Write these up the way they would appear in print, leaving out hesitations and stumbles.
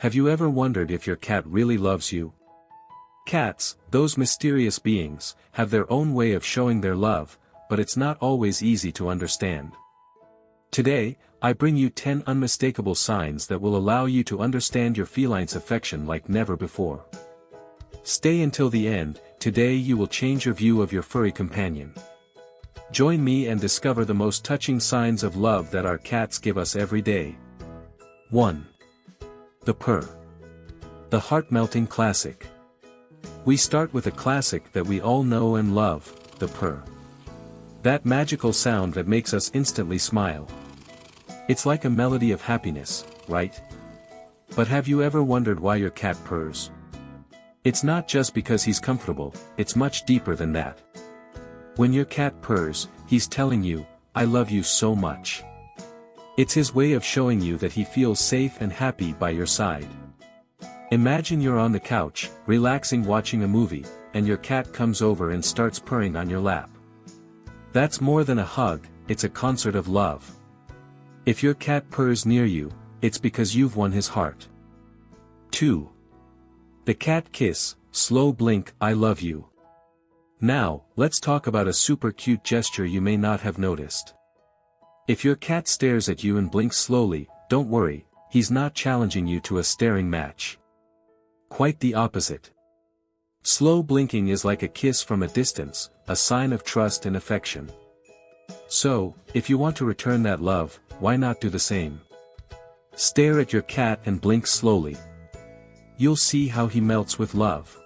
Have you ever wondered if your cat really loves you? Cats, those mysterious beings, have their own way of showing their love, but it's not always easy to understand. Today, I bring you 10 unmistakable signs that will allow you to understand your feline's affection like never before. Stay until the end. Today you will change your view of your furry companion. Join me and discover the most touching signs of love that our cats give us every day. 1. The purr. The heart-melting classic. We start with a classic that we all know and love, the purr. That magical sound that makes us instantly smile. It's like a melody of happiness, right? But have you ever wondered why your cat purrs? It's not just because he's comfortable, it's much deeper than that. When your cat purrs, he's telling you, "I love you so much." It's his way of showing you that he feels safe and happy by your side. Imagine you're on the couch, relaxing watching a movie, and your cat comes over and starts purring on your lap. That's more than a hug, it's a concert of love. If your cat purrs near you, it's because you've won his heart. 2. The cat kiss, slow blink, I love you. Now, let's talk about a super cute gesture you may not have noticed. If your cat stares at you and blinks slowly, don't worry, he's not challenging you to a staring match. Quite the opposite. Slow blinking is like a kiss from a distance, a sign of trust and affection. So, if you want to return that love, why not do the same? Stare at your cat and blink slowly. You'll see how he melts with love.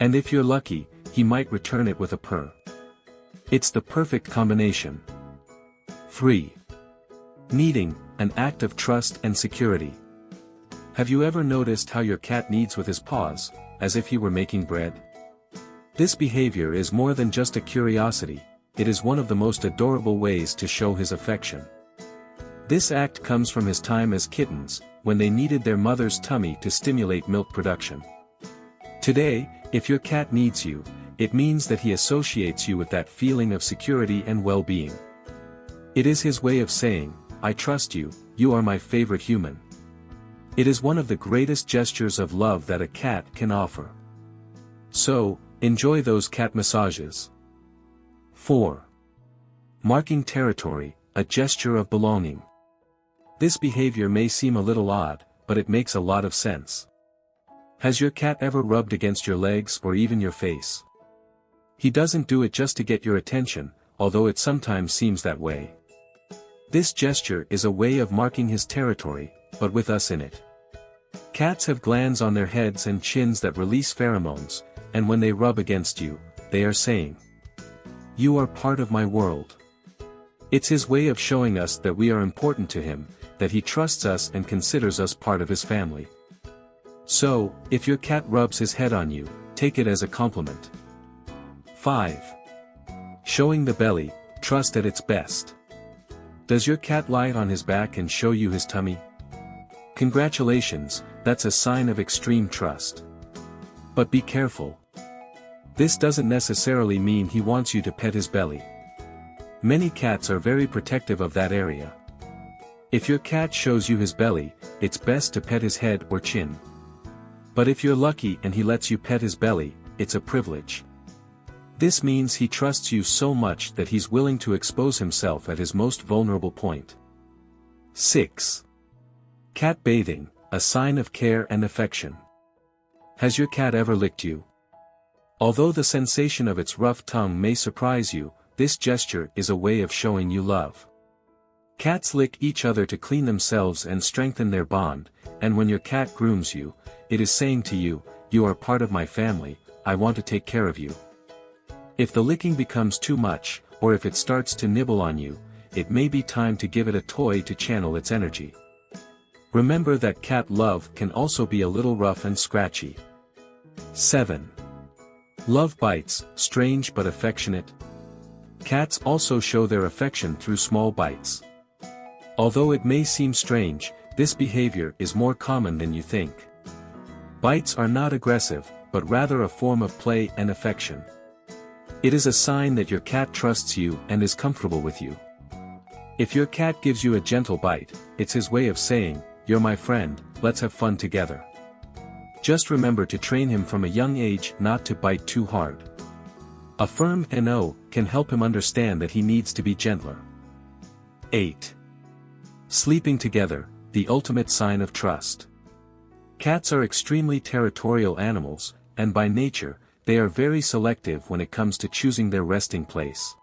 And if you're lucky, he might return it with a purr. It's the perfect combination. 3. Kneading, an act of trust and security. Have you ever noticed how your cat kneads with his paws, as if he were making bread? This behavior is more than just a curiosity, it is one of the most adorable ways to show his affection. This act comes from his time as kittens, when they kneaded their mother's tummy to stimulate milk production. Today, if your cat needs you, it means that he associates you with that feeling of security and well-being. It is his way of saying, "I trust you, you are my favorite human." It is one of the greatest gestures of love that a cat can offer. So, enjoy those cat massages. 4. Marking territory, a gesture of belonging. This behavior may seem a little odd, but it makes a lot of sense. Has your cat ever rubbed against your legs or even your face? He doesn't do it just to get your attention, although it sometimes seems that way. This gesture is a way of marking his territory, but with us in it. Cats have glands on their heads and chins that release pheromones, and when they rub against you, they are saying, "You are part of my world." It's his way of showing us that we are important to him, that he trusts us and considers us part of his family. So, if your cat rubs his head on you, take it as a compliment. 5. Showing the belly, trust at its best. Does your cat lie on his back and show you his tummy? Congratulations, that's a sign of extreme trust. But be careful. This doesn't necessarily mean he wants you to pet his belly. Many cats are very protective of that area. If your cat shows you his belly, it's best to pet his head or chin. But if you're lucky and he lets you pet his belly, it's a privilege. This means he trusts you so much that he's willing to expose himself at his most vulnerable point. 6. Cat bathing, a sign of care and affection. Has your cat ever licked you? Although the sensation of its rough tongue may surprise you, this gesture is a way of showing you love. Cats lick each other to clean themselves and strengthen their bond, and when your cat grooms you, it is saying to you, "You are part of my family, I want to take care of you." If the licking becomes too much, or if it starts to nibble on you, it may be time to give it a toy to channel its energy. Remember that cat love can also be a little rough and scratchy. 7. Love bites, strange but affectionate. Cats also show their affection through small bites. Although it may seem strange, this behavior is more common than you think. Bites are not aggressive, but rather a form of play and affection. It is a sign that your cat trusts you and is comfortable with you. If your cat gives you a gentle bite, it's his way of saying, "You're my friend, let's have fun together." Just remember to train him from a young age not to bite too hard. A firm no can help him understand that he needs to be gentler. 8. Sleeping together, the ultimate sign of trust. Cats are extremely territorial animals, and by nature, they are very selective when it comes to choosing their resting place.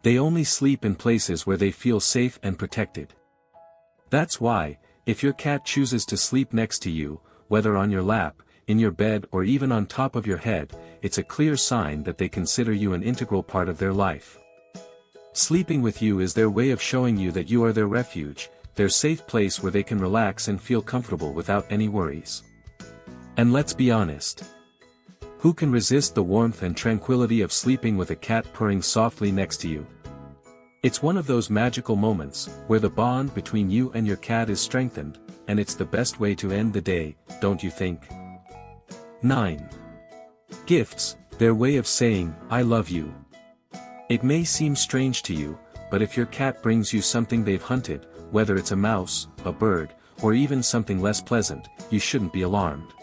They only sleep in places where they feel safe and protected. That's why, if your cat chooses to sleep next to you, whether on your lap, in your bed or even on top of your head, it's a clear sign that they consider you an integral part of their life. Sleeping with you is their way of showing you that you are their refuge, their safe place where they can relax and feel comfortable without any worries. And let's be honest. Who can resist the warmth and tranquility of sleeping with a cat purring softly next to you? It's one of those magical moments, where the bond between you and your cat is strengthened, and it's the best way to end the day, don't you think? 9. Gifts, their way of saying, "I love you." It may seem strange to you, but if your cat brings you something they've hunted, whether it's a mouse, a bird, or even something less pleasant, you shouldn't be alarmed.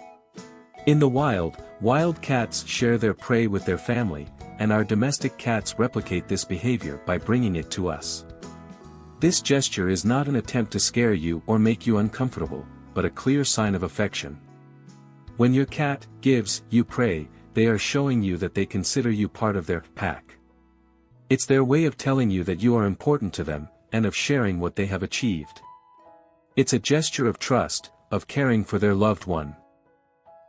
In the wild cats share their prey with their family, and our domestic cats replicate this behavior by bringing it to us. This gesture is not an attempt to scare you or make you uncomfortable, but a clear sign of affection. When your cat gives you prey, they are showing you that they consider you part of their pack. It's their way of telling you that you are important to them, and of sharing what they have achieved. It's a gesture of trust, of caring for their loved one.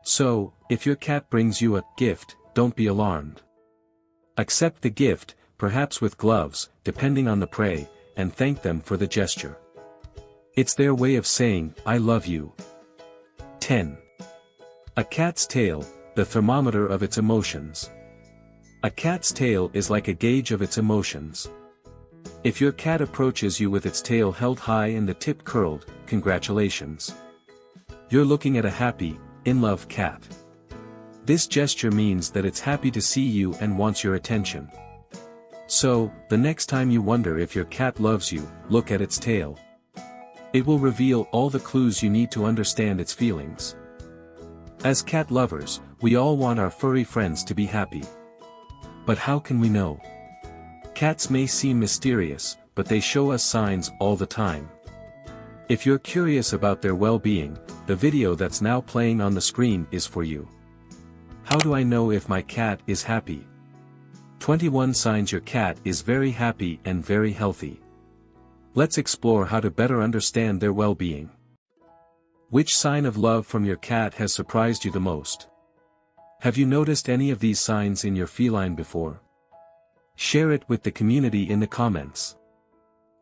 So, if your cat brings you a gift, don't be alarmed. Accept the gift, perhaps with gloves, depending on the prey, and thank them for the gesture. It's their way of saying, "I love you." 10. A cat's tail, the thermometer of its emotions. A cat's tail is like a gauge of its emotions. If your cat approaches you with its tail held high and the tip curled, congratulations. You're looking at a happy, in-love cat. This gesture means that it's happy to see you and wants your attention. So, the next time you wonder if your cat loves you, look at its tail. It will reveal all the clues you need to understand its feelings. As cat lovers, we all want our furry friends to be happy. But how can we know? Cats may seem mysterious, but they show us signs all the time. If you're curious about their well-being, the video that's now playing on the screen is for you. How do I know if my cat is happy? 21 signs your cat is very happy and very healthy. Let's explore how to better understand their well-being. Which sign of love from your cat has surprised you the most? Have you noticed any of these signs in your feline before? Share it with the community in the comments.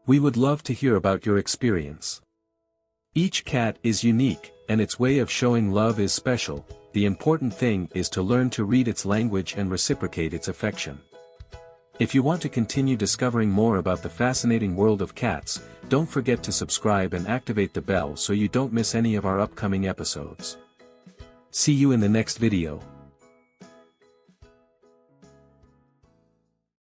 We would love to hear about your experience. Each cat is unique, and its way of showing love is special. The important thing is to learn to read its language and reciprocate its affection. If you want to continue discovering more about the fascinating world of cats, don't forget to subscribe and activate the bell so you don't miss any of our upcoming episodes. See you in the next video.